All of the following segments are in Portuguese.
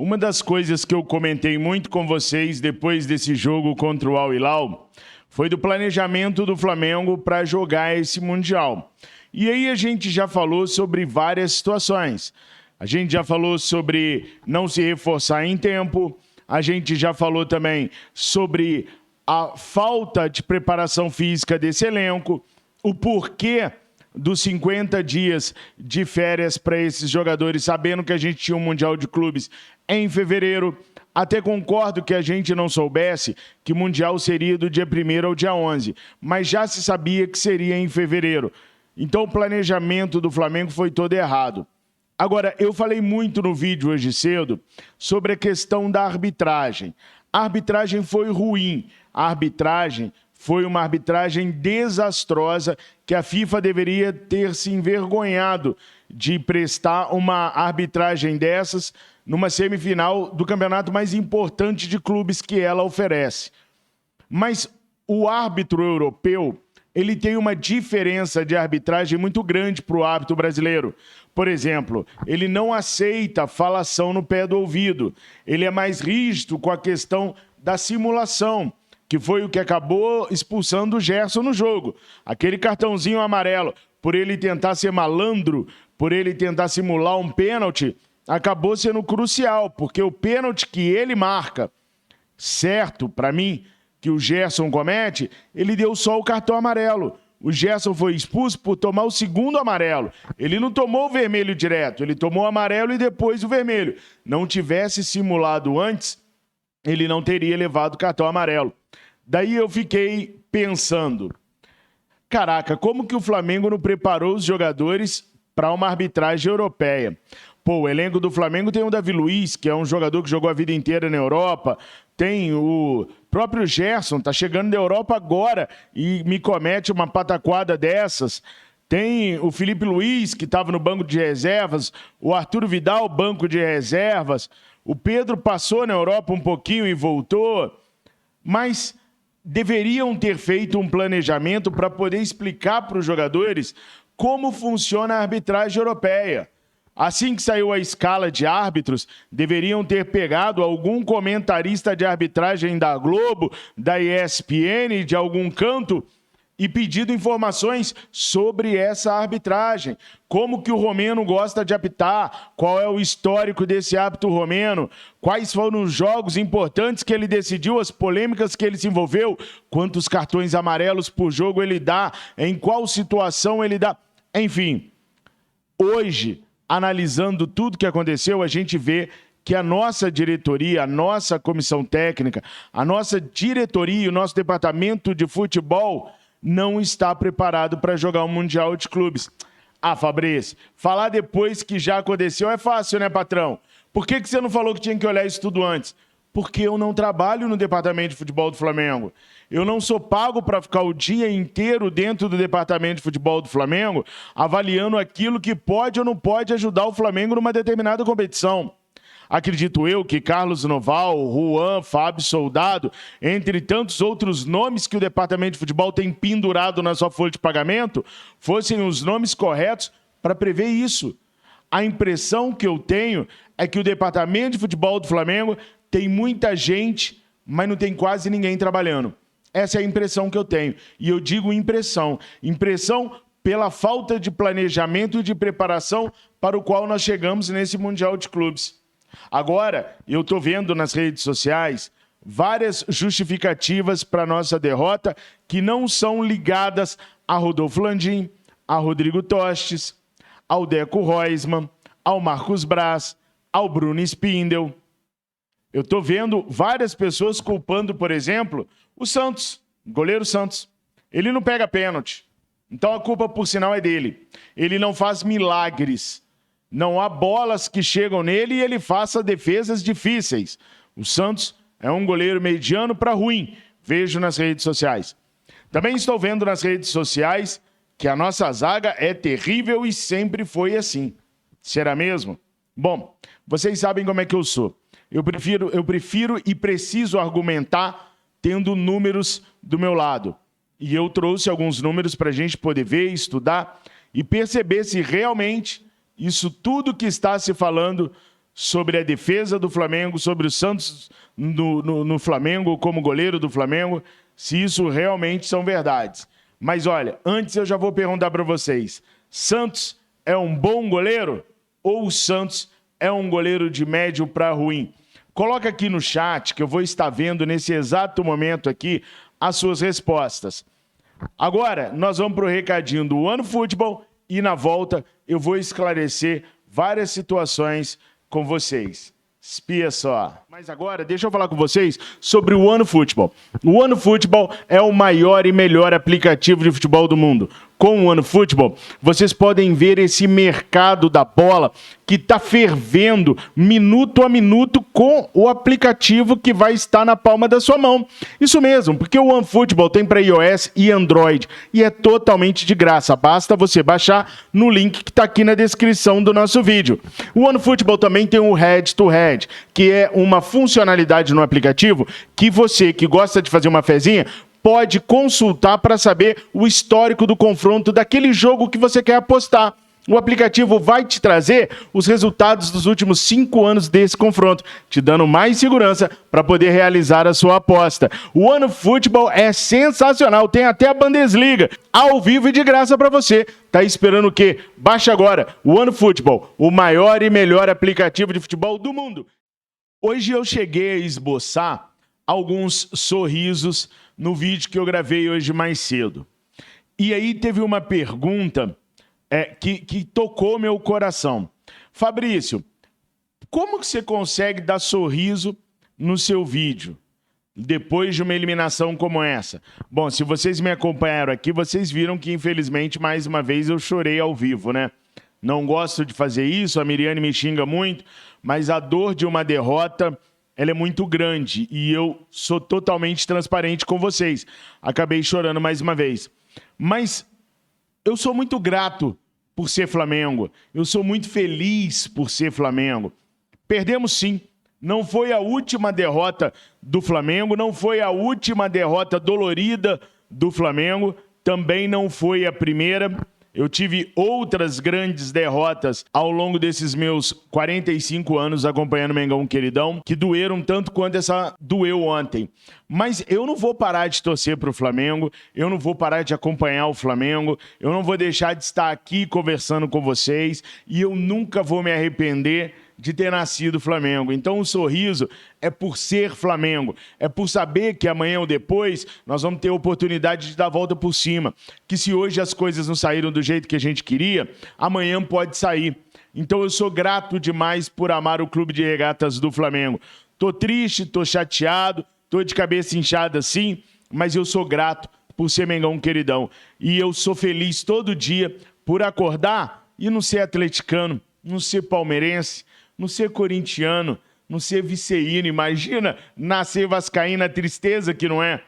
Uma das coisas que eu comentei muito com vocês depois desse jogo contra o Al Hilal foi do planejamento do Flamengo para jogar esse Mundial. E aí a gente já falou sobre várias situações. A gente já falou sobre não se reforçar em tempo, a gente já falou também sobre a falta de preparação física desse elenco, o porquê dos 50 dias de férias para esses jogadores, sabendo que a gente tinha um Mundial de Clubes em fevereiro. Até concordo que a gente não soubesse que o Mundial seria do dia 1º ao dia 11, mas já se sabia que seria em fevereiro. Então o planejamento do Flamengo foi todo errado. Agora, eu falei muito no vídeo hoje cedo sobre a questão da arbitragem. A arbitragem foi ruim, a arbitragem foi uma arbitragem desastrosa que a FIFA deveria ter se envergonhado de prestar uma arbitragem dessas numa semifinal do campeonato mais importante de clubes que ela oferece. Mas o árbitro europeu, ele tem uma diferença de arbitragem muito grande para o árbitro brasileiro. Por exemplo, ele não aceita falação no pé do ouvido. Ele é mais rígido com a questão da simulação, que foi o que acabou expulsando o Gerson no jogo. Aquele cartãozinho amarelo, por ele tentar ser malandro, por ele tentar simular um pênalti, acabou sendo crucial, porque o pênalti que ele marca, certo, para mim, que o Gerson comete, ele deu só o cartão amarelo. O Gerson foi expulso por tomar o segundo amarelo. Ele não tomou o vermelho direto, ele tomou o amarelo e depois o vermelho. Não tivesse simulado antes, ele não teria levado o cartão amarelo. Daí eu fiquei pensando, caraca, como que o Flamengo não preparou os jogadores para uma arbitragem europeia? Pô, o elenco do Flamengo tem o Davi Luiz, que é um jogador que jogou a vida inteira na Europa, tem o próprio Gerson, tá chegando da Europa agora e me comete uma pataquada dessas. Tem o Felipe Luiz, que estava no banco de reservas, o Arturo Vidal, banco de reservas, o Pedro passou na Europa um pouquinho e voltou, mas deveriam ter feito um planejamento para poder explicar para os jogadores como funciona a arbitragem europeia. Assim que saiu a escala de árbitros, deveriam ter pegado algum comentarista de arbitragem da Globo, da ESPN, de algum canto, e pedido informações sobre essa arbitragem. Como que o romeno gosta de apitar, qual é o histórico desse árbitro romeno, quais foram os jogos importantes que ele decidiu, as polêmicas que ele se envolveu, quantos cartões amarelos por jogo ele dá, em qual situação ele dá. Enfim, hoje, analisando tudo que aconteceu, a gente vê que a nossa diretoria, a nossa comissão técnica, a nossa diretoria e o nosso departamento de futebol não está preparado para jogar o Mundial de Clubes. Ah, Fabrício, falar depois que já aconteceu é fácil, né, patrão? Por que você não falou que tinha que olhar isso tudo antes? Porque eu não trabalho no departamento de futebol do Flamengo. Eu não sou pago para ficar o dia inteiro dentro do departamento de futebol do Flamengo avaliando aquilo que pode ou não pode ajudar o Flamengo numa determinada competição. Acredito eu que Carlos Noval, Juan, Fábio Soldado, entre tantos outros nomes que o departamento de futebol tem pendurado na sua folha de pagamento, fossem os nomes corretos para prever isso. A impressão que eu tenho é que o departamento de futebol do Flamengo tem muita gente, mas não tem quase ninguém trabalhando. Essa é a impressão que eu tenho. E eu digo impressão. Impressão pela falta de planejamento e de preparação para o qual nós chegamos nesse Mundial de Clubes. Agora, eu estou vendo nas redes sociais várias justificativas para a nossa derrota que não são ligadas a Rodolfo Landim, a Rodrigo Tostes, ao Deco Roisman, ao Marcos Braz, ao Bruno Spindel. Eu estou vendo várias pessoas culpando, por exemplo, o Santos, o goleiro Santos. Ele não pega pênalti, então a culpa, por sinal, é dele. Ele não faz milagres. Não há bolas que chegam nele e ele faça defesas difíceis. O Santos é um goleiro mediano para ruim, vejo nas redes sociais. Também estou vendo nas redes sociais que a nossa zaga é terrível e sempre foi assim. Será mesmo? Bom, vocês sabem como é que eu sou. Eu prefiro e preciso argumentar tendo números do meu lado. E eu trouxe alguns números para a gente poder ver, estudar e perceber se realmente isso tudo que está se falando sobre a defesa do Flamengo, sobre o Santos no Flamengo, como goleiro do Flamengo, se isso realmente são verdades. Mas olha, antes eu já vou perguntar para vocês, Santos é um bom goleiro ou o Santos é um goleiro de médio para ruim? Coloca aqui no chat que eu vou estar vendo nesse exato momento aqui as suas respostas. Agora, nós vamos para o recadinho do OneFootball e na volta eu vou esclarecer várias situações com vocês. Espia só. Mas agora, deixa eu falar com vocês sobre o OneFootball. O OneFootball é o maior e melhor aplicativo de futebol do mundo. Com o OneFootball, vocês podem ver esse mercado da bola que está fervendo minuto a minuto com o aplicativo que vai estar na palma da sua mão. Isso mesmo, porque o OneFootball tem para iOS e Android e é totalmente de graça. Basta você baixar no link que está aqui na descrição do nosso vídeo. O OneFootball também tem o Head to Head, que é uma funcionalidade no aplicativo que você que gosta de fazer uma fezinha pode consultar para saber o histórico do confronto daquele jogo que você quer apostar. O aplicativo vai te trazer os resultados dos últimos 5 anos desse confronto, te dando mais segurança para poder realizar a sua aposta. O OneFootball é sensacional, tem até a Bundesliga, ao vivo e de graça para você. Tá esperando o quê? Baixa agora o OneFootball, o maior e melhor aplicativo de futebol do mundo. Hoje eu cheguei a esboçar alguns sorrisos no vídeo que eu gravei hoje mais cedo. E aí teve uma pergunta que tocou meu coração. Fabrício, como que você consegue dar sorriso no seu vídeo depois de uma eliminação como essa? Bom, se vocês me acompanharam aqui, vocês viram que infelizmente mais uma vez eu chorei ao vivo, né? Não gosto de fazer isso, a Miriane me xinga muito, mas a dor de uma derrota ela é muito grande e eu sou totalmente transparente com vocês. Acabei chorando mais uma vez. Mas eu sou muito grato por ser Flamengo. Eu sou muito feliz por ser Flamengo. Perdemos sim. Não foi a última derrota do Flamengo, não foi a última derrota dolorida do Flamengo, também não foi a primeira. Eu tive outras grandes derrotas ao longo desses meus 45 anos acompanhando o Mengão Queridão, que doeram tanto quanto essa doeu ontem. Mas eu não vou parar de torcer para o Flamengo, eu não vou parar de acompanhar o Flamengo, eu não vou deixar de estar aqui conversando com vocês e eu nunca vou me arrepender de ter nascido Flamengo. Então o sorriso é por ser Flamengo, é por saber que amanhã ou depois nós vamos ter a oportunidade de dar a volta por cima, que se hoje as coisas não saíram do jeito que a gente queria, amanhã pode sair. Então eu sou grato demais por amar o Clube de Regatas do Flamengo. Tô triste, tô chateado, tô de cabeça inchada sim, mas eu sou grato por ser Mengão Queridão. E eu sou feliz todo dia por acordar e não ser atleticano, não ser palmeirense, não ser corintiano, não ser viceíno. Imagina nascer vascaíno, a tristeza que não é.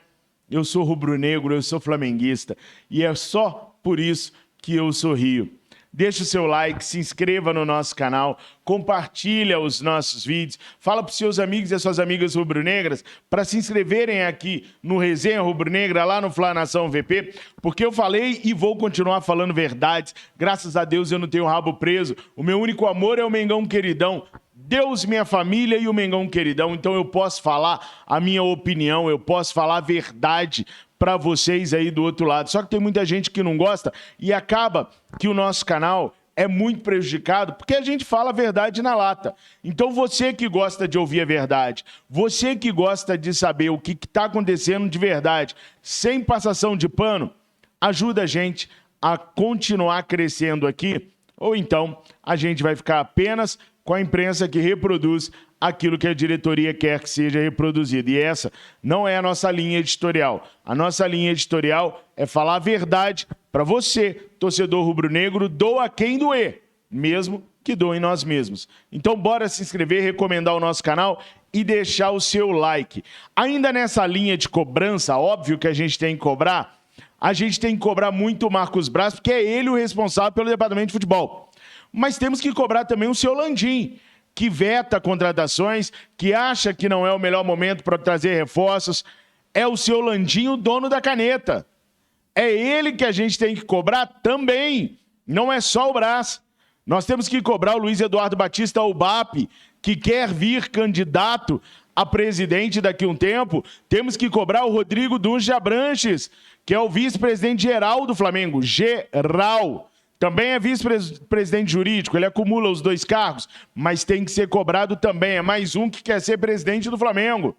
Eu sou rubro-negro, eu sou flamenguista. E é só por isso que eu sorrio. Deixa o seu like, se inscreva no nosso canal, compartilha os nossos vídeos, fala para os seus amigos e as suas amigas rubro-negras para se inscreverem aqui no Resenha Rubro-Negra, lá no Fla Nação VP, porque eu falei e vou continuar falando verdades. Graças a Deus eu não tenho rabo preso. O meu único amor é o Mengão Queridão. Deus, minha família e o Mengão Queridão. Então eu posso falar a minha opinião, eu posso falar a verdade para vocês aí do outro lado. Só que tem muita gente que não gosta e acaba que o nosso canal é muito prejudicado porque a gente fala a verdade na lata. Então você que gosta de ouvir a verdade, você que gosta de saber o que está acontecendo de verdade, sem passação de pano, ajuda a gente a continuar crescendo aqui, ou então a gente vai ficar apenas com a imprensa que reproduz aquilo que a diretoria quer que seja reproduzido. E essa não é a nossa linha editorial. A nossa linha editorial é falar a verdade para você, torcedor rubro-negro, doa quem doer, mesmo que doem nós mesmos. Então bora se inscrever, recomendar o nosso canal e deixar o seu like. Ainda nessa linha de cobrança, óbvio que a gente tem que cobrar, muito o Marcos Braz, porque é ele o responsável pelo departamento de futebol. Mas temos que cobrar também o seu Landim, que veta contratações, que acha que não é o melhor momento para trazer reforços. É o seu Landim o dono da caneta. É ele que a gente tem que cobrar também. Não é só o Braz. Nós temos que cobrar o Luiz Eduardo Batista, o BAP, que quer vir candidato a presidente daqui a um tempo, temos que cobrar o Rodrigo Dunge de Abranches, que é o vice-presidente geral do Flamengo, geral. Também é vice-presidente jurídico, ele acumula os 2 cargos, mas tem que ser cobrado também. É mais um que quer ser presidente do Flamengo.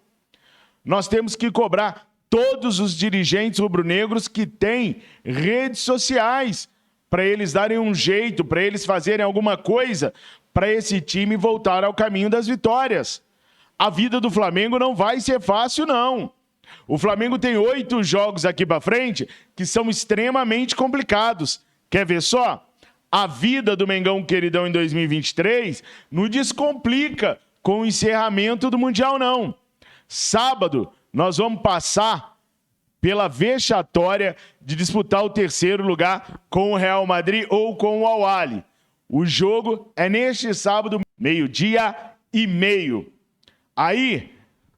Nós temos que cobrar todos os dirigentes rubro-negros que têm redes sociais, para eles darem um jeito, para eles fazerem alguma coisa, para esse time voltar ao caminho das vitórias. A vida do Flamengo não vai ser fácil, não. O Flamengo tem 8 jogos aqui para frente que são extremamente complicados. Quer ver só? A vida do Mengão queridão em 2023 não descomplica com o encerramento do Mundial, não. Sábado, nós vamos passar pela vexatória de disputar o 3º lugar com o Real Madrid ou com o Al-Ahly. O jogo é neste sábado, 12h30. Aí,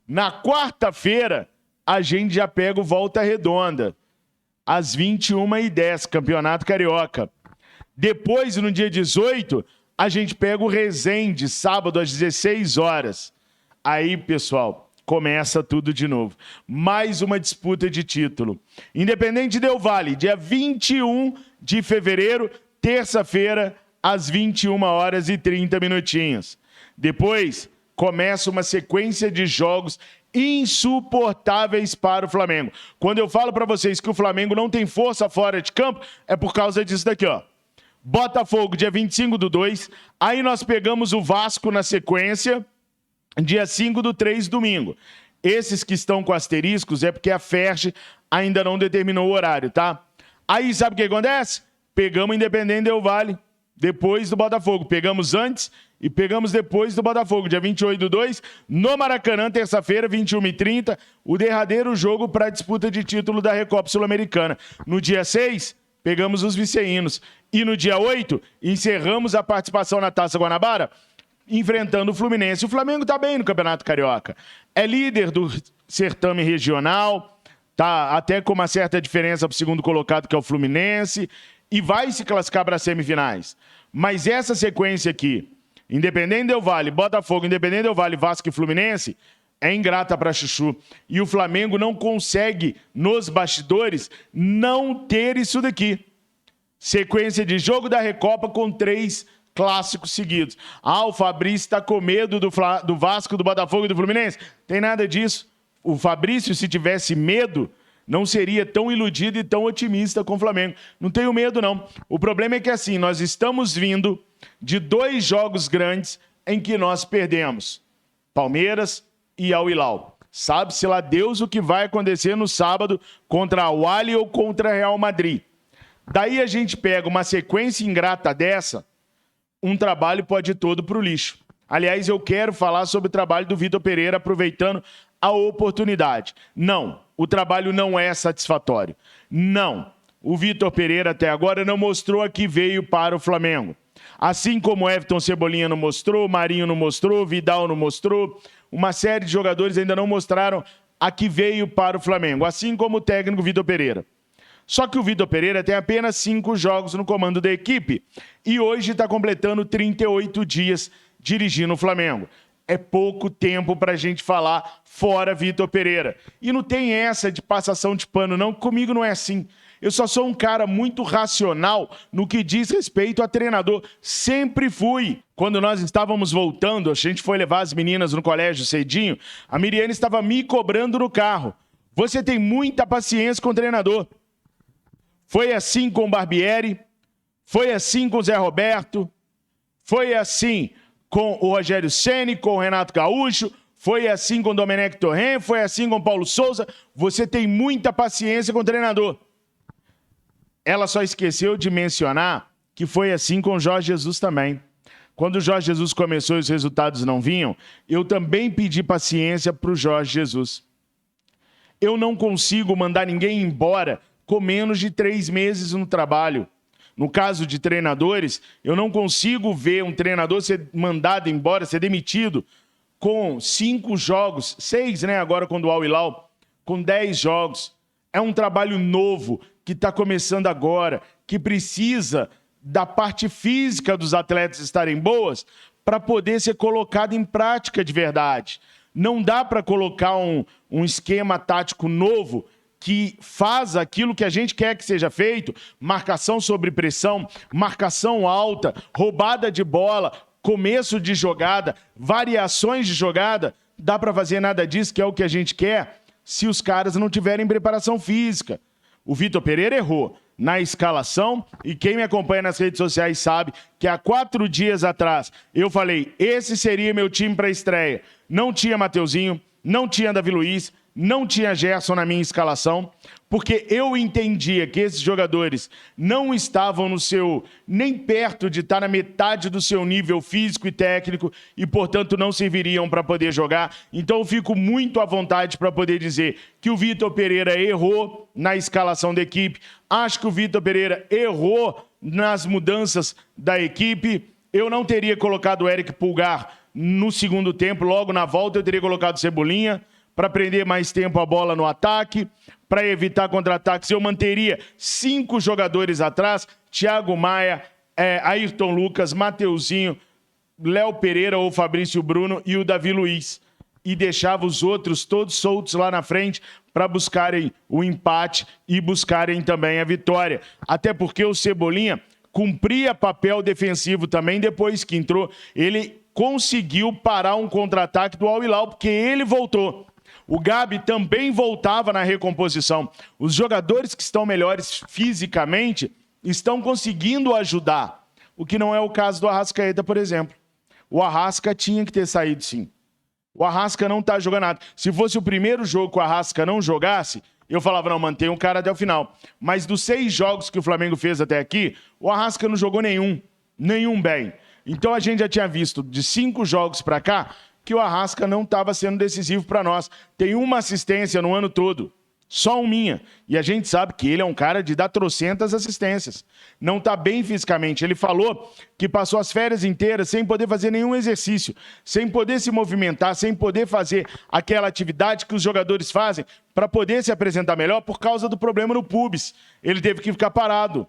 na quarta-feira, a gente já pega o Volta Redonda, às 21h10, Campeonato Carioca. Depois, no dia 18, a gente pega o Resende, sábado, às 16 horas. Aí, pessoal, começa tudo de novo. Mais uma disputa de título. Independente Del Valle, dia 21 de fevereiro, terça-feira, às 21h30. Depois, começa uma sequência de jogos insuportáveis para o Flamengo. Quando eu falo para vocês que o Flamengo não tem força fora de campo, é por causa disso daqui, ó. Botafogo, dia 25/2. Aí nós pegamos o Vasco na sequência, dia 5/3, domingo. Esses que estão com asteriscos é porque a Ferge ainda não determinou o horário, tá? Aí sabe o que acontece? Pegamos o Independente Del Valle depois do Botafogo. Pegamos antes e pegamos depois do Botafogo, dia 28/2, no Maracanã, terça-feira, 21h30, o derradeiro jogo para a disputa de título da Recopa Sul-Americana. No dia 6, pegamos os viceinhos. E no dia 8, encerramos a participação na Taça Guanabara, enfrentando o Fluminense. O Flamengo está bem no Campeonato Carioca. É líder do certame regional, tá até com uma certa diferença para o segundo colocado, que é o Fluminense, e vai se classificar para as semifinais. Mas essa sequência aqui, Independente Del Valle, Botafogo, Independente Del Valle, Vasco e Fluminense, é ingrata para Chuchu. E o Flamengo não consegue, nos bastidores, não ter isso daqui. Sequência de jogo da Recopa com 3 clássicos seguidos. Ah, o Fabrício está com medo do Vasco, do Botafogo e do Fluminense? Tem nada disso. O Fabrício, se tivesse medo, não seria tão iludido e tão otimista com o Flamengo. Não tenho medo, não. O problema é que, assim, nós estamos vindo de 2 jogos grandes em que nós perdemos. Palmeiras e Al-Hilal. Sabe-se lá Deus o que vai acontecer no sábado contra a Al-Ahly ou contra a Real Madrid. Daí a gente pega uma sequência ingrata dessa, um trabalho pode ir todo para o lixo. Aliás, eu quero falar sobre o trabalho do Vitor Pereira, aproveitando a oportunidade. Não, o trabalho não é satisfatório. Não, o Vitor Pereira até agora não mostrou a que veio para o Flamengo. Assim como Everton Cebolinha não mostrou, Marinho não mostrou, Vidal não mostrou, uma série de jogadores ainda não mostraram a que veio para o Flamengo, assim como o técnico Vitor Pereira. Só que o Vitor Pereira tem apenas 5 jogos no comando da equipe e hoje está completando 38 dias dirigindo o Flamengo. É pouco tempo para a gente falar fora Vitor Pereira. E não tem essa de passação de pano, não. Comigo não é assim. Eu só sou um cara muito racional no que diz respeito a treinador. Sempre fui. Quando nós estávamos voltando, a gente foi levar as meninas no colégio cedinho, a Miriane estava me cobrando no carro. Você tem muita paciência com o treinador. Foi assim com o Barbieri, foi assim com o Zé Roberto, foi assim com o Rogério Ceni, com o Renato Gaúcho, foi assim com o Domenech Torrent, foi assim com o Paulo Souza. Você tem muita paciência com o treinador. Ela só esqueceu de mencionar que foi assim com o Jorge Jesus também. Quando o Jorge Jesus começou e os resultados não vinham, eu também pedi paciência para o Jorge Jesus. Eu não consigo mandar ninguém embora com menos de 3 meses no trabalho. No caso de treinadores, eu não consigo ver um treinador ser mandado embora, ser demitido, com 5 jogos, 6, né, agora com o Al-Hilal, com 10 jogos. É um trabalho novo, que está começando agora, que precisa da parte física dos atletas estarem boas, para poder ser colocado em prática de verdade. Não dá para colocar um esquema tático novo que faz aquilo que a gente quer que seja feito, marcação sobre pressão, marcação alta, roubada de bola, começo de jogada, variações de jogada. Dá para fazer nada disso, que é o que a gente quer, se os caras não tiverem preparação física. O Vitor Pereira errou na escalação e quem me acompanha nas redes sociais sabe que há 4 dias atrás eu falei, esse seria meu time para a estreia. Não tinha Mateuzinho, não tinha Davi Luiz, não tinha Gerson na minha escalação, porque eu entendia que esses jogadores não estavam no seu, nem perto de estar na metade do seu nível físico e técnico e, portanto, não serviriam para poder jogar. Então, eu fico muito à vontade para poder dizer que o Vitor Pereira errou na escalação da equipe. Acho que o Vitor Pereira errou nas mudanças da equipe. Eu não teria colocado o Eric Pulgar no segundo tempo, logo na volta eu teria colocado Cebolinha, para prender mais tempo a bola no ataque, para evitar contra-ataques. Eu manteria 5 jogadores atrás, Thiago Maia, Ayrton Lucas, Mateuzinho, Léo Pereira ou Fabrício Bruno e o Davi Luiz. E deixava os outros todos soltos lá na frente para buscarem o empate e buscarem também a vitória. Até porque o Cebolinha cumpria papel defensivo também depois que entrou. Ele conseguiu parar um contra-ataque do Al Hilal, porque ele voltou. O Gabi também voltava na recomposição. Os jogadores que estão melhores fisicamente estão conseguindo ajudar. O que não é o caso do Arrascaeta, por exemplo. O Arrasca tinha que ter saído, sim. O Arrasca não está jogando nada. Se fosse o primeiro jogo que o Arrasca não jogasse, eu falava, não, mantém o cara até o final. Mas dos 6 jogos que o Flamengo fez até aqui, o Arrasca não jogou nenhum. Nenhum bem. Então a gente já tinha visto de 5 jogos para cá que o Arrasca não estava sendo decisivo para nós. Tem uma assistência no ano todo, só uma minha. E a gente sabe que ele é um cara de dar trocentas assistências. Não está bem fisicamente. Ele falou que passou as férias inteiras sem poder fazer nenhum exercício, sem poder se movimentar, sem poder fazer aquela atividade que os jogadores fazem para poder se apresentar melhor por causa do problema no pubis. Ele teve que ficar parado.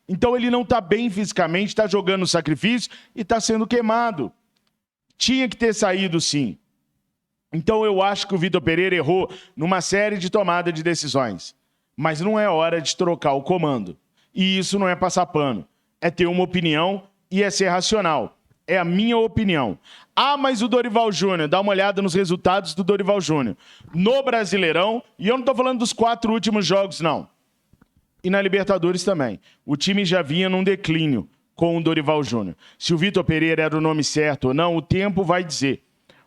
Então ele não está bem fisicamente, está jogando no sacrifício e está sendo queimado. Tinha que ter saído, sim. Então eu acho que o Vitor Pereira errou numa série de tomada de decisões. Mas não é hora de trocar o comando. E isso não é passar pano. É ter uma opinião e é ser racional. É a minha opinião. Ah, mas o Dorival Júnior, dá uma olhada nos resultados do Dorival Júnior. No Brasileirão, e eu não estou falando dos 4 últimos jogos, não. E na Libertadores também. O time já vinha num declínio com o Dorival Júnior. Se o Vitor Pereira era o nome certo ou não, o tempo vai dizer.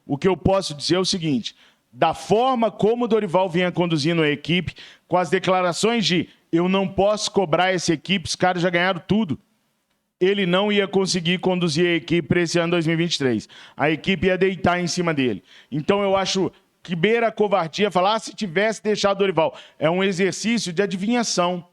O que eu posso dizer é o seguinte, da forma como o Dorival vinha conduzindo a equipe, com as declarações de eu não posso cobrar essa equipe, os caras já ganharam tudo, ele não ia conseguir conduzir a equipe para esse ano 2023. A equipe ia deitar em cima dele. Então eu acho que beira a covardia falar, se tivesse deixado o Dorival. É um exercício de adivinhação.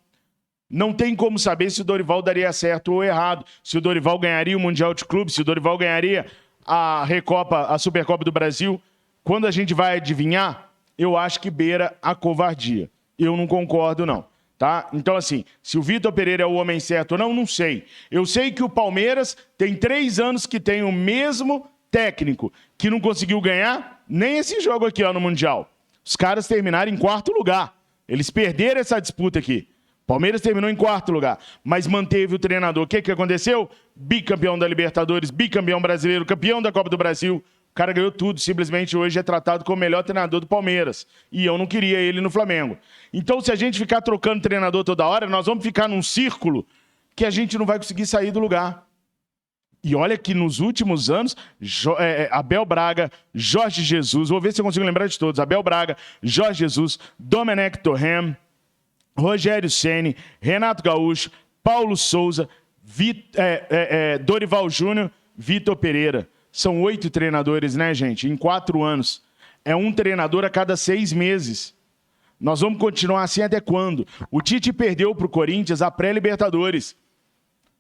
Não tem como saber se o Dorival daria certo ou errado, se o Dorival ganharia o Mundial de Clubes, se o Dorival ganharia a Recopa, a Supercopa do Brasil. Quando a gente vai adivinhar, eu acho que beira a covardia. Eu não concordo, não. Tá? Então, assim, se o Vitor Pereira é o homem certo ou não, não sei. Eu sei que o Palmeiras tem 3 anos que tem o mesmo técnico, que não conseguiu ganhar nem esse jogo aqui ó, no Mundial. Os caras terminaram em 4º lugar. Eles perderam essa disputa aqui. Palmeiras terminou em 4º lugar, mas manteve o treinador. O que aconteceu? Bicampeão da Libertadores, bicampeão brasileiro, campeão da Copa do Brasil. O cara ganhou tudo, simplesmente hoje é tratado como o melhor treinador do Palmeiras. E eu não queria ele no Flamengo. Então, se a gente ficar trocando treinador toda hora, nós vamos ficar num círculo que a gente não vai conseguir sair do lugar. E olha que nos últimos anos, Abel Braga, Jorge Jesus, vou ver se eu consigo lembrar de todos, Abel Braga, Jorge Jesus, Domenech Torrent, Rogério Ceni, Renato Gaúcho, Paulo Souza, Dorival Júnior, Vitor Pereira. São 8 treinadores, né, gente? Em 4 anos. É um treinador a cada 6 meses. Nós vamos continuar assim até quando? O Tite perdeu para o Corinthians a pré-Libertadores.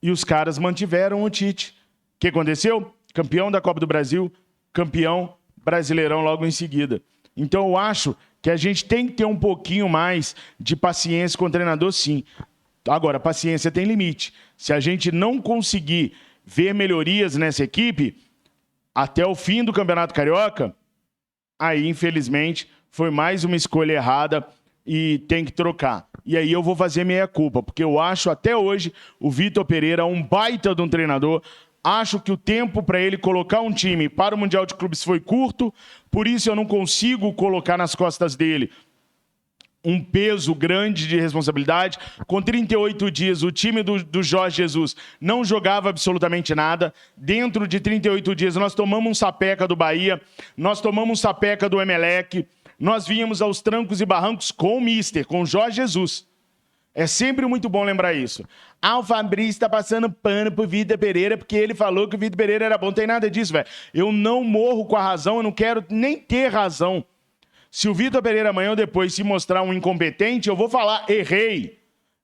E os caras mantiveram o Tite. O que aconteceu? Campeão da Copa do Brasil, campeão brasileirão logo em seguida. Então eu acho que a gente tem que ter um pouquinho mais de paciência com o treinador, sim. Agora, paciência tem limite. Se a gente não conseguir ver melhorias nessa equipe, até o fim do Campeonato Carioca, aí, infelizmente, foi mais uma escolha errada e tem que trocar. E aí eu vou fazer meia culpa, porque eu acho até hoje o Vitor Pereira um baita de um treinador. Acho que o tempo para ele colocar um time para o Mundial de Clubes foi curto, por isso eu não consigo colocar nas costas dele um peso grande de responsabilidade. Com 38 dias, o time do Jorge Jesus não jogava absolutamente nada. Dentro de 38 dias, nós tomamos um sapeca do Bahia, nós tomamos um sapeca do Emelec, nós vínhamos aos trancos e barrancos com o Mister, com o Jorge Jesus. É sempre muito bom lembrar isso. Ah, o Fabrício está passando pano pro Vitor Pereira porque ele falou que o Vitor Pereira era bom. Não tem nada disso, velho. Eu não morro com a razão, eu não quero nem ter razão. Se o Vitor Pereira amanhã ou depois se mostrar um incompetente, eu vou falar, errei.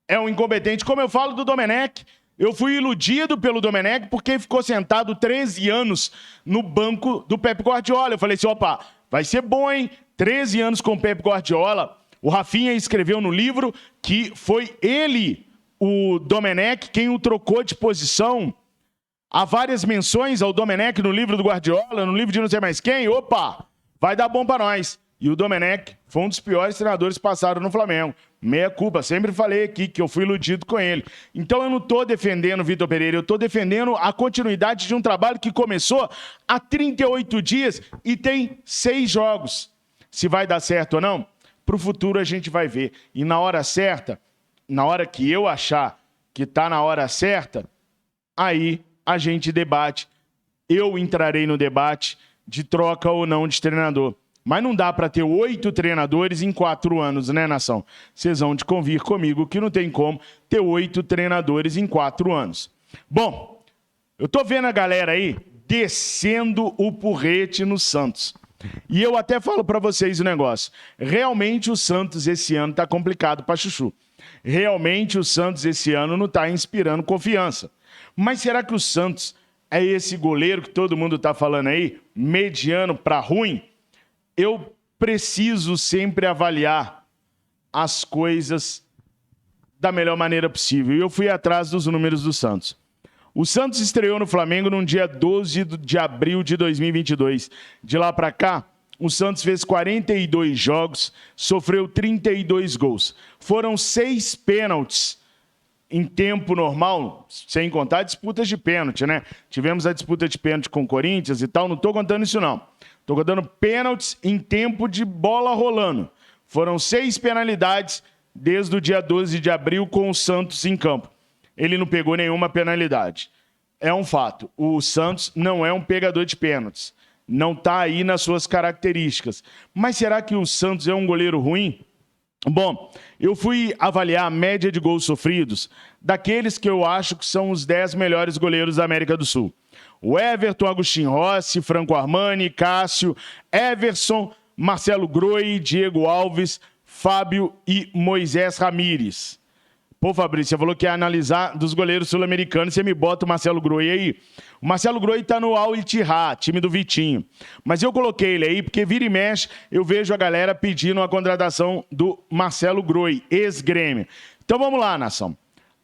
É um incompetente. Como eu falo do Domenech, eu fui iludido pelo Domenech porque ficou sentado 13 anos no banco do Pep Guardiola. Eu falei assim, opa, vai ser bom, hein? 13 anos com o Pep Guardiola. O Rafinha escreveu no livro que foi ele, o Domenech, quem o trocou de posição. Há várias menções ao Domenech no livro do Guardiola, no livro de não sei mais quem. Opa, vai dar bom para nós. E o Domenech foi um dos piores treinadores que passaram no Flamengo. Meia culpa, sempre falei aqui que eu fui iludido com ele. Então eu não estou defendendo o Vitor Pereira, eu estou defendendo a continuidade de um trabalho que começou há 38 dias e tem 6 jogos. Se vai dar certo ou não, para o futuro a gente vai ver. E na hora certa, na hora que eu achar que está na hora certa, aí a gente debate. Eu entrarei no debate de troca ou não de treinador. Mas não dá para ter 8 treinadores em 4 anos, né, nação? Vocês vão de convir comigo que não tem como ter 8 treinadores em 4 anos. Bom, eu tô vendo a galera aí descendo o porrete no Santos. E eu até falo para vocês o negócio. Realmente o Santos esse ano tá complicado para chuchu. Realmente o Santos esse ano não tá inspirando confiança. Mas será que o Santos é esse goleiro que todo mundo tá falando aí, mediano para ruim? Eu preciso sempre avaliar as coisas da melhor maneira possível. E eu fui atrás dos números do Santos. O Santos estreou no Flamengo no dia 12 de abril de 2022. De lá para cá, o Santos fez 42 jogos, sofreu 32 gols. Foram 6 pênaltis em tempo normal, sem contar disputas de pênalti, né? Tivemos a disputa de pênalti com o Corinthians e tal, não estou contando isso não. Estou dando pênaltis em tempo de bola rolando. Foram 6 penalidades desde o dia 12 de abril com o Santos em campo. Ele não pegou nenhuma penalidade. É um fato. O Santos não é um pegador de pênaltis. Não está aí nas suas características. Mas será que o Santos é um goleiro ruim? Bom, eu fui avaliar a média de gols sofridos daqueles que eu acho que são os 10 melhores goleiros da América do Sul. O Everton, Agustin Rossi, Franco Armani, Cássio, Everson, Marcelo Groi, Diego Alves, Fábio e Moisés Ramírez. Pô, Fabrício, você falou que ia analisar dos goleiros sul-americanos, você me bota o Marcelo Groi aí. O Marcelo Groi tá no Al-Ittihad, time do Vitinho. Mas eu coloquei ele aí porque vira e mexe, eu vejo a galera pedindo a contratação do Marcelo Groi, ex-Grêmio. Então vamos lá, nação.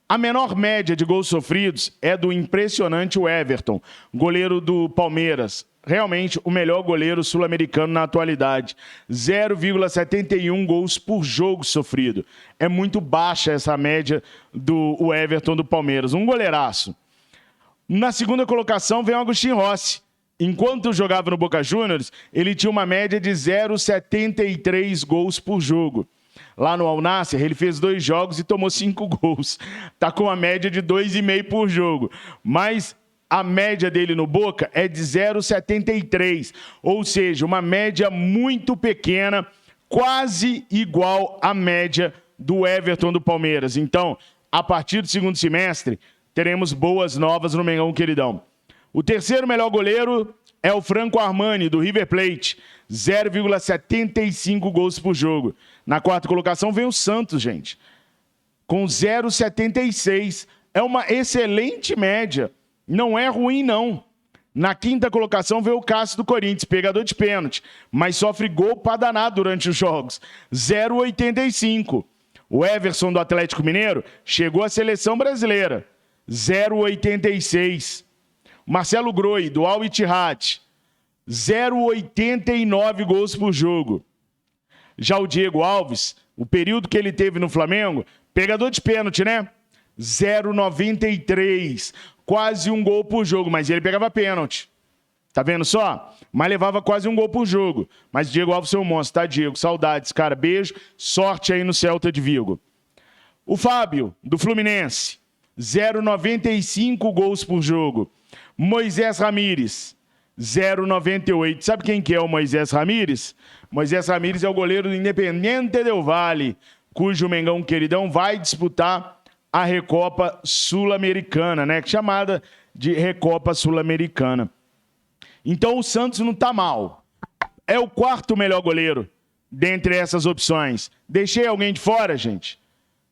A menor média de gols sofridos é do impressionante Everton, goleiro do Palmeiras. Realmente o melhor goleiro sul-americano na atualidade. 0,71 gols por jogo sofrido. É muito baixa essa média do Everton do Palmeiras. Um goleiraço. Na segunda colocação vem o Agustin Rossi. Enquanto jogava no Boca Juniors, ele tinha uma média de 0,73 gols por jogo. Lá no Al Nassr, ele fez 2 jogos e tomou 5 gols. Tá com uma média de 2,5 por jogo. Mas a média dele no Boca é de 0,73. Ou seja, uma média muito pequena, quase igual à média do Everton do Palmeiras. Então, a partir do segundo semestre, teremos boas novas no Mengão Queridão. O terceiro melhor goleiro é o Franco Armani, do River Plate. 0,75 gols por jogo. Na quarta colocação vem o Santos, gente, com 0,76. É uma excelente média. Não é ruim, não. Na quinta colocação vem o Cássio do Corinthians, pegador de pênalti, mas sofre gol para danar durante os jogos. 0,85. O Everson do Atlético Mineiro chegou à seleção brasileira. 0,86. Marcelo Groi, do Al-Ittihad, 0,89 gols por jogo. Já o Diego Alves, o período que ele teve no Flamengo, pegador de pênalti, né? 0,93. Quase um gol por jogo, mas ele pegava pênalti. Tá vendo só? Mas levava quase um gol por jogo. Mas Diego Alves é um monstro, tá, Diego? Saudades, cara. Beijo. Sorte aí no Celta de Vigo. O Fábio, do Fluminense, 0,95 gols por jogo. Moisés Ramírez, 0,98. Sabe quem que é o Moisés Ramírez? Moisés Ramírez é o goleiro do Independiente del Valle, cujo Mengão queridão vai disputar a Recopa Sul-Americana, né? Chamada de Recopa Sul-Americana. Então o Santos não tá mal. É o quarto melhor goleiro dentre essas opções. Deixei alguém de fora, gente?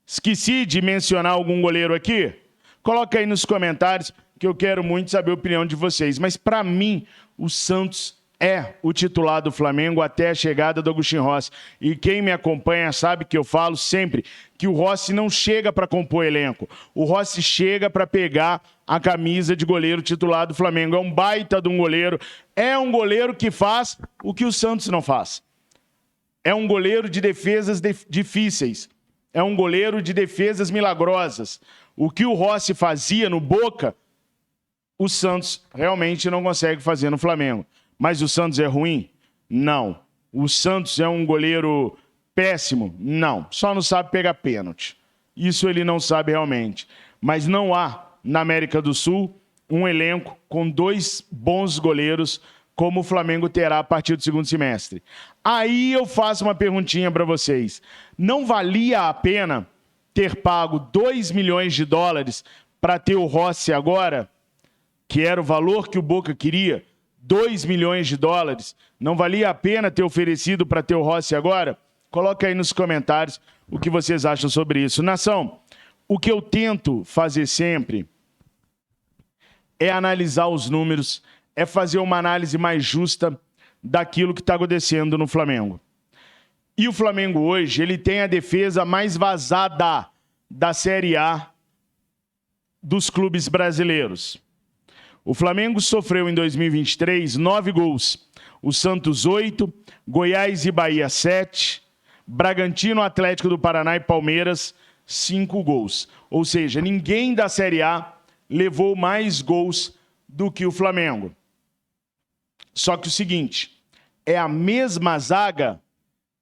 Esqueci de mencionar algum goleiro aqui? Coloca aí nos comentários que eu quero muito saber a opinião de vocês. Mas para mim, o Santos é o titular do Flamengo até a chegada do Agustin Rossi. E quem me acompanha sabe que eu falo sempre que o Rossi não chega para compor elenco. O Rossi chega para pegar a camisa de goleiro titular do Flamengo. É um baita de um goleiro. É um goleiro que faz o que o Santos não faz. É um goleiro de defesas difíceis. É um goleiro de defesas milagrosas. O que o Rossi fazia no Boca, o Santos realmente não consegue fazer no Flamengo. Mas o Santos é ruim? Não. O Santos é um goleiro péssimo? Não. Só não sabe pegar pênalti. Isso ele não sabe realmente. Mas não há, na América do Sul, um elenco com dois bons goleiros como o Flamengo terá a partir do segundo semestre. Aí eu faço uma perguntinha para vocês. Não valia a pena ter pago 2 milhões de dólares para ter o Rossi agora, que era o valor que o Boca queria? 2 milhões de dólares. Não valia a pena ter oferecido para ter o Rossi agora? Coloca aí nos comentários o que vocês acham sobre isso. Nação, o que eu tento fazer sempre é analisar os números, é fazer uma análise mais justa daquilo que está acontecendo no Flamengo. E o Flamengo hoje, ele tem a defesa mais vazada da Série A dos clubes brasileiros. O Flamengo sofreu em 2023 9 gols. O Santos 8, Goiás e Bahia 7, Bragantino, Atlético do Paraná e Palmeiras 5 gols. Ou seja, ninguém da Série A levou mais gols do que o Flamengo. Só que o seguinte, é a mesma zaga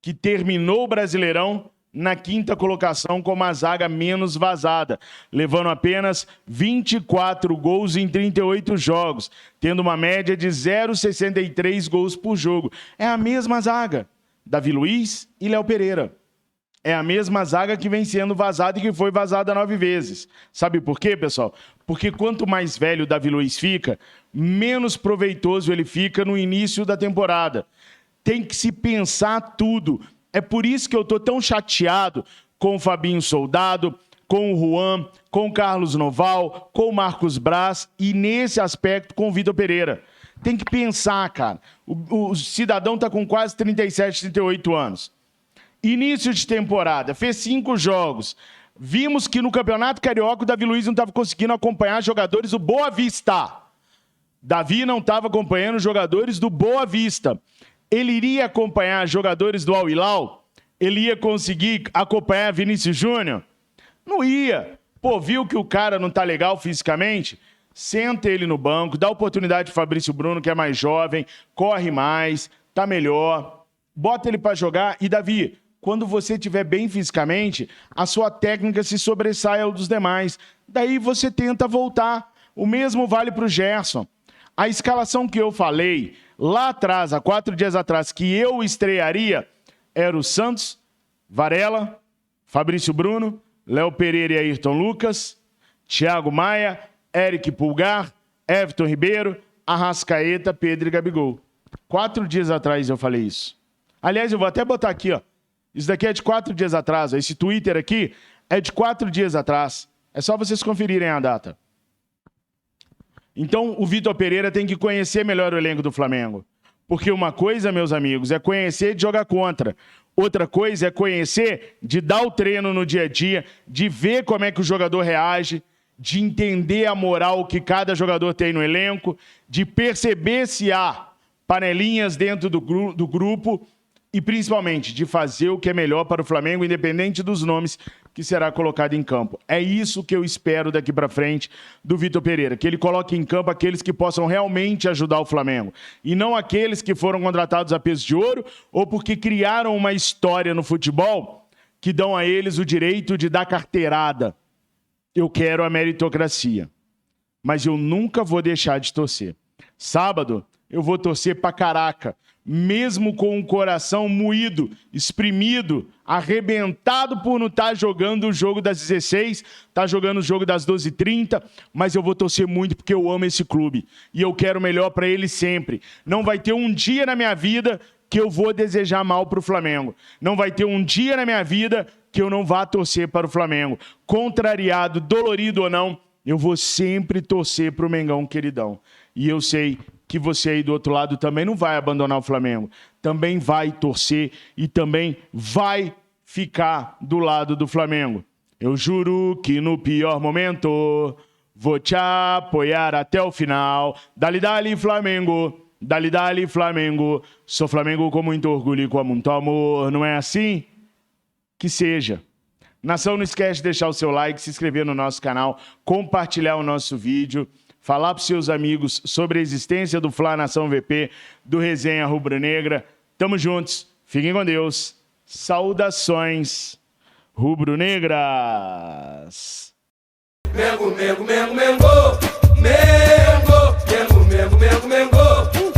que terminou o Brasileirão na quinta colocação como a zaga menos vazada, levando apenas 24 gols em 38 jogos, tendo uma média de 0,63 gols por jogo. É a mesma zaga, Davi Luiz e Léo Pereira. É a mesma zaga que vem sendo vazada e que foi vazada 9 vezes. Sabe por quê, pessoal? Porque quanto mais velho o Davi Luiz fica, menos proveitoso ele fica no início da temporada. Tem que se pensar tudo. É por isso que eu estou tão chateado com o Fabinho Soldado, com o Juan, com o Carlos Noval, com o Marcos Braz e, nesse aspecto, com o Vitor Pereira. Tem que pensar, cara. O cidadão está com quase 37, 38 anos. Início de temporada, fez 5 jogos. Vimos que no Campeonato Carioca o Davi Luiz não estava conseguindo acompanhar jogadores do Boa Vista. Davi não estava acompanhando jogadores do Boa Vista. Ele iria acompanhar jogadores do Al Hilal? Ele ia conseguir acompanhar Vinícius Júnior? Não ia. Pô, viu que o cara não tá legal fisicamente? Senta ele no banco, dá oportunidade para Fabrício Bruno, que é mais jovem, corre mais, tá melhor. Bota ele para jogar. E, Davi, quando você estiver bem fisicamente, a sua técnica se sobressai ao dos demais. Daí você tenta voltar. O mesmo vale para o Gerson. A escalação que eu falei lá atrás, há 4 dias atrás, que eu estrearia, era o Santos, Varela, Fabrício Bruno, Léo Pereira e Ayrton Lucas, Thiago Maia, Eric Pulgar, Everton Ribeiro, Arrascaeta, Pedro e Gabigol. 4 dias atrás eu falei isso. Aliás, eu vou até botar aqui, ó. Isso daqui é de 4 dias atrás. Ó. Esse Twitter aqui é de 4 dias atrás. É só vocês conferirem a data. Então, o Vitor Pereira tem que conhecer melhor o elenco do Flamengo. Porque uma coisa, meus amigos, é conhecer de jogar contra. Outra coisa é conhecer de dar o treino no dia a dia, de ver como é que o jogador reage, de entender a moral que cada jogador tem no elenco, de perceber se há panelinhas dentro do grupo e, principalmente, de fazer o que é melhor para o Flamengo, independente dos nomes que será colocado em campo. É isso que eu espero daqui para frente do Vitor Pereira, que ele coloque em campo aqueles que possam realmente ajudar o Flamengo, e não aqueles que foram contratados a peso de ouro ou porque criaram uma história no futebol que dão a eles o direito de dar carteirada. Eu quero a meritocracia, mas eu nunca vou deixar de torcer. Sábado, eu vou torcer pra caraca, mesmo com o coração moído, exprimido, arrebentado por não estar jogando o jogo das 16, tá jogando o jogo das 12h30, mas eu vou torcer muito porque eu amo esse clube e eu quero o melhor para ele sempre. Não vai ter um dia na minha vida que eu vou desejar mal para o Flamengo. Não vai ter um dia na minha vida que eu não vá torcer para o Flamengo. Contrariado, dolorido ou não, eu vou sempre torcer para o Mengão queridão. E eu sei que você aí do outro lado também não vai abandonar o Flamengo. Também vai torcer e também vai ficar do lado do Flamengo. Eu juro que no pior momento vou te apoiar até o final. Dali, dali, Flamengo. Dali, dali, Flamengo. Sou Flamengo com muito orgulho e com muito amor. Não é assim? Que seja. Nação, não esquece de deixar o seu like, se inscrever no nosso canal, compartilhar o nosso vídeo, falar para os seus amigos sobre a existência do Fla Nação VP, do Resenha Rubro-Negra. Tamo juntos. Fiquem com Deus. Saudações rubro-negras. Mengo, Mengo, Mengo, Mengo. Mengo, Mengo, Mengo, Mengo, Mengo.